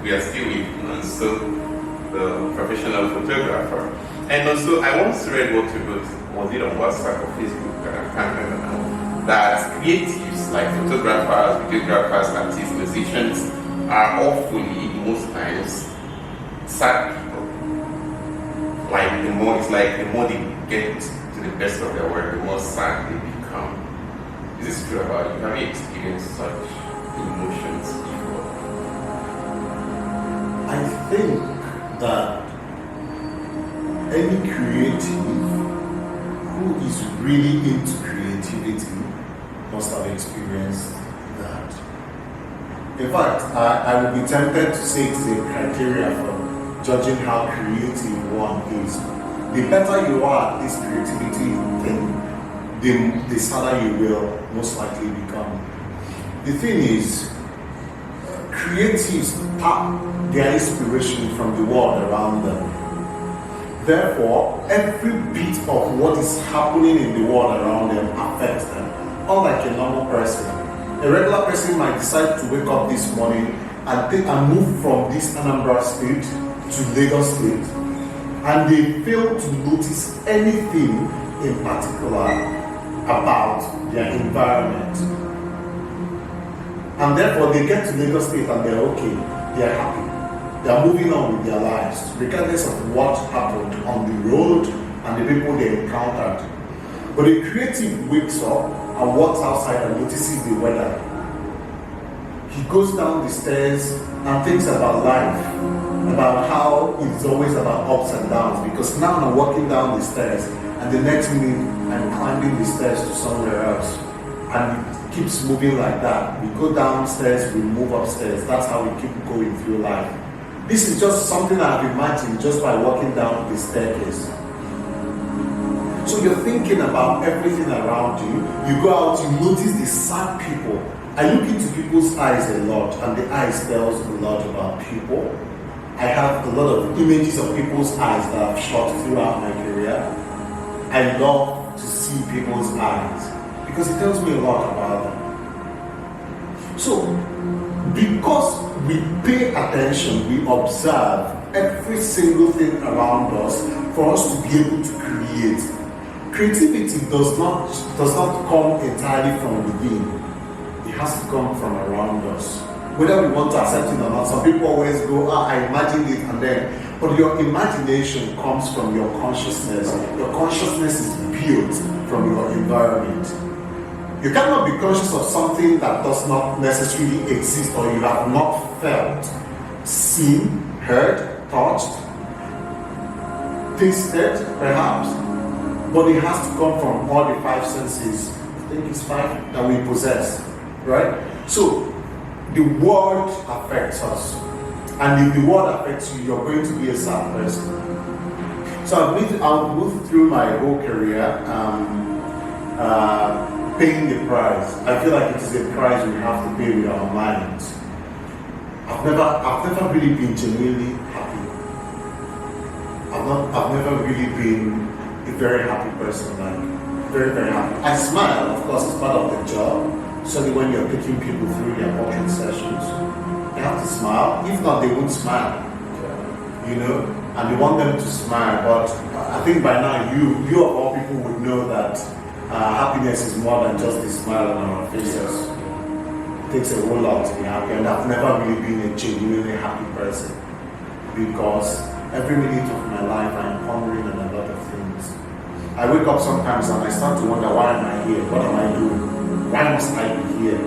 we are still with Nonso, the professional photographer. And also, I once read what you wrote, was it on WhatsApp or Facebook, I can't remember now, that creatives like photographers, videographers, artists, musicians are awfully, most times, sad people. Like the more they get to the best of their work, the more sad they become. Is this true about you? Have you experienced such emotions before? I think that any creative who is really into creativity must have experienced that. In fact, I would be tempted to say it's a criteria for judging how creative one is. The better you are at this creativity thing, the sadder you will most likely become. The thing is, creatives tap their inspiration from the world around them. Therefore, every bit of what is happening in the world around them affects them. Unlike a normal person, a regular person might decide to wake up this morning and move from this Anambra state to Lagos state, and they fail to notice anything in particular about their environment. And therefore, they get to Lagos state and they're okay, they're happy, they're moving on with their lives, regardless of what happened on the road and the people they encountered. But a creative wakes up and walks outside and notices the weather. He goes down the stairs and thinks about life, about how it's always about ups and downs, because now I'm walking down the stairs and the next minute I'm climbing the stairs to somewhere else, and it keeps moving like that. We go downstairs, we move upstairs. That's how we keep going through life. This is just something I've imagined just by walking down the staircase. So you're thinking about everything around you. You go out, you notice the sad people. I look into people's eyes a lot, and the eyes tells a lot about people. I have a lot of images of people's eyes that I've shot throughout my career. I love to see people's eyes because it tells me a lot about them. So, because we pay attention, we observe every single thing around us for us to be able to create. Creativity does not come entirely from within. It has to come from around us. Whether we want to accept it or not, some people always go, I imagined it, and then, but your imagination comes from your consciousness. Your consciousness is built from your environment. You cannot be conscious of something that does not necessarily exist, or you have not felt, seen, heard, touched, tasted, perhaps. But it has to come from all the five senses. I think it's five that we possess, right? So, the world affects us. And if the world affects you, you're going to be a sad person. So I've moved through my whole career paying the price. I feel like it is a price we have to pay with our minds. I've never really been genuinely happy. I've never really been a very happy person, like very, very happy. I smile, of course, it's part of the job. Certainly when you're taking people through their portrait sessions, they have to smile. If not, they won't smile. You know, and you want them to smile. But I think by now you of all people would know that happiness is more than just the smile on our faces. It takes a whole lot to be happy, and I've never really been a genuinely happy person, because every minute of my life I'm pondering on a lot of things. I wake up sometimes and I start to wonder, why am I here? What am I doing? Why must I be here?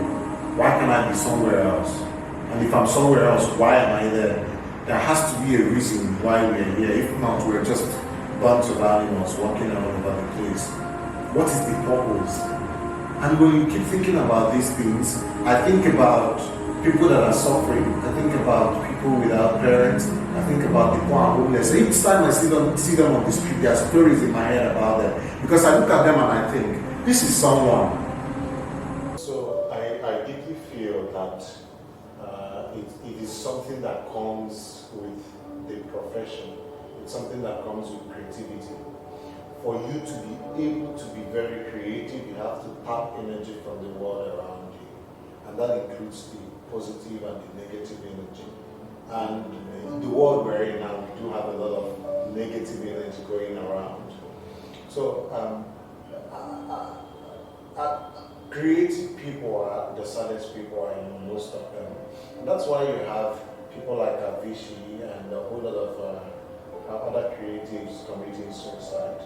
Why can't I be somewhere else? And if I'm somewhere else, why am I there? There has to be a reason why we're here. If not, we're just a bunch of animals walking around over the place. What is the purpose? And when you keep thinking about these things, I think about people that are suffering. I think about people without parents. I think about the poor and homeless. So each time I see them on the street, there are stories in my head about them. Because I look at them and I think, this is someone. So I deeply feel that it is something that comes with the profession. It's something that comes with creativity. For you to be able to be very creative, you have to tap energy from the world around you. And that includes the positive and the negative energy. And the world we're in now, we do have a lot of negative energy going around. So, creative people are the saddest people I know, most of them. And that's why you have people like Avicii and a whole lot of other creatives committing suicide.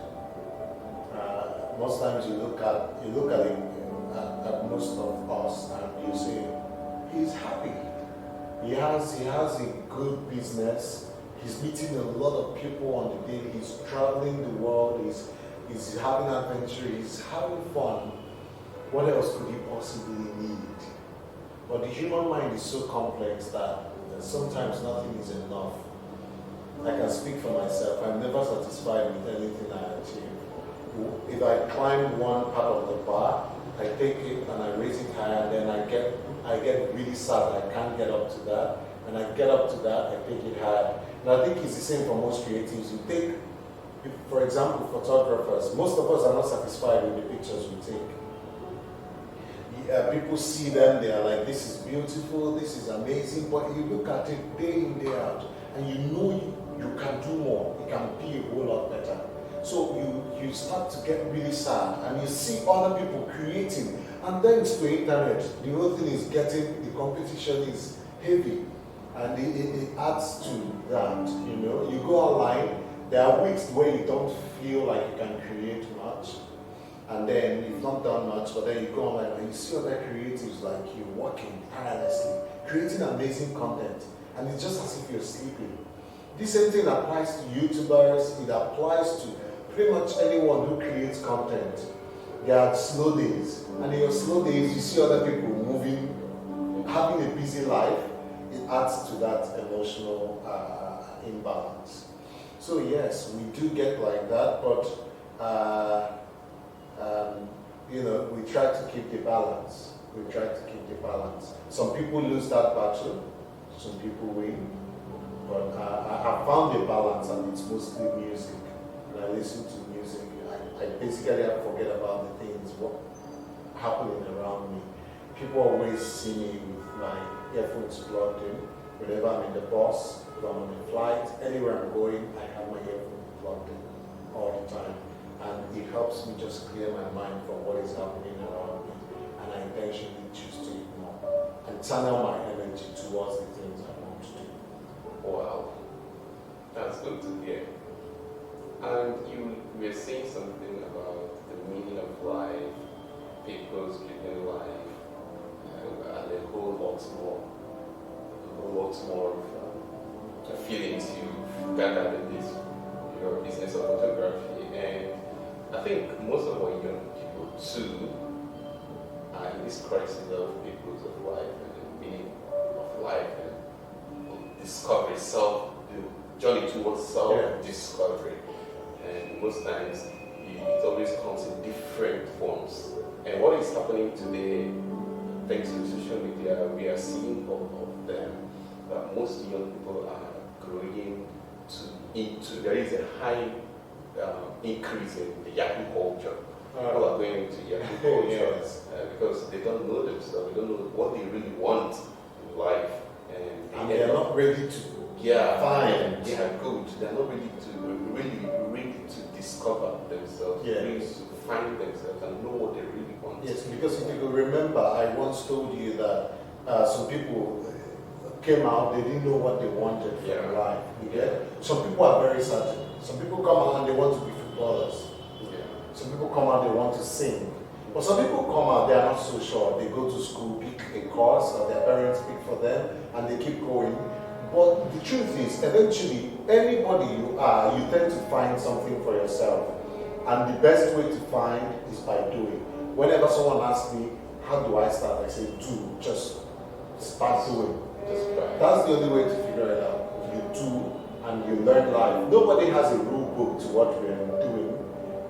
Most times you look at most of us and you say, he's happy. He has a good business. He's meeting a lot of people on the daily. He's traveling the world. He's having adventure. He's having fun. What else could he possibly need? But the human mind is so complex that sometimes nothing is enough. I can speak for myself. I'm never satisfied with anything I achieve. If I climb one part of the bar, I take it and I raise it higher, then I get really sad I can't get up to that. And I get up to that, I take it higher. And I think it's the same for most creatives. You take, for example, photographers. Most of us are not satisfied with the pictures we take. People see them, they are like, this is beautiful, this is amazing, but you look at it day in, day out, and you know you can do more, it can be a whole lot better. So you start to get really sad, and you see other people creating, and thanks to internet, the whole thing is the competition is heavy, and it adds to that, you know. You go online, there are weeks where you don't feel like you can create much. And then you've not done much, but then you go online and you see other creatives like you working tirelessly, creating amazing content, and it's just as if you're sleeping. This same thing applies to YouTubers, it applies to pretty much anyone who creates content. There are slow days, and in your slow days, you see other people moving, having a busy life. It adds to that emotional imbalance. So yes, we do get like that, but you know, we try to keep the balance. Some people lose that battle, some people win. But I found a balance, and it's mostly music. When I listen to music, I basically forget about the things what happening around me. People always see me with my earphones plugged in. Whenever I'm in the bus, if I'm on a flight, anywhere I'm going, I have my earphones plugged in all the time. And it helps me just clear my mind from what is happening around me. And I intentionally choose to ignore and channel my energy towards the things I want to do. Wow, that's good to hear. And you were saying something about the meaning of life, purpose driven life, and a whole lot more of feelings you've gathered in this, your business of photography. And I think most of our young people too are in this crisis of purpose of life and the meaning of life and discovery, the journey towards self-discovery. And most times it always comes in different forms. And what is happening today, thanks to social media, we are seeing all of them. But most young people are growing into, there is a high increase in the Yahoo culture. People are going into Yahoo culture because they don't know themselves, they don't know what they really want in life. And they are not ready to find. They are good. They are not ready to discover themselves, ready to find themselves and know what they really want. Yes, because if you could remember, I once told you that some people came out, they didn't know what they wanted from life. Some people are very certain. Some people come out and they want to be footballers. Some people come out, they want to sing. But some people come out, they are not so sure. They go to school, pick a course, or their parents pick for them, and they keep going. But the truth is, eventually, anybody you are, you tend to find something for yourself. And the best way to find is by doing. Whenever someone asks me, how do I start? I say, do. Just start doing. That's the only way to figure it out. You do, and you learn life. Nobody has a rule book to what we are doing.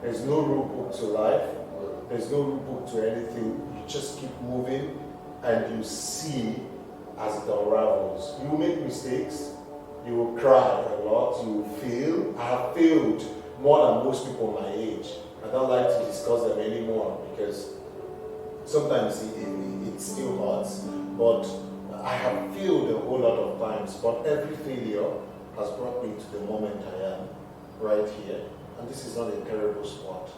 There's no rule book to life. There's no rule book to anything. You just keep moving, and you see as it unravels. You will make mistakes. You will cry a lot. You will fail. I have failed more than most people my age. I don't like to discuss them anymore because sometimes it still hurts. But I have failed a whole lot of times, but every failure has brought me to the moment I am right here. And this is not a terrible spot.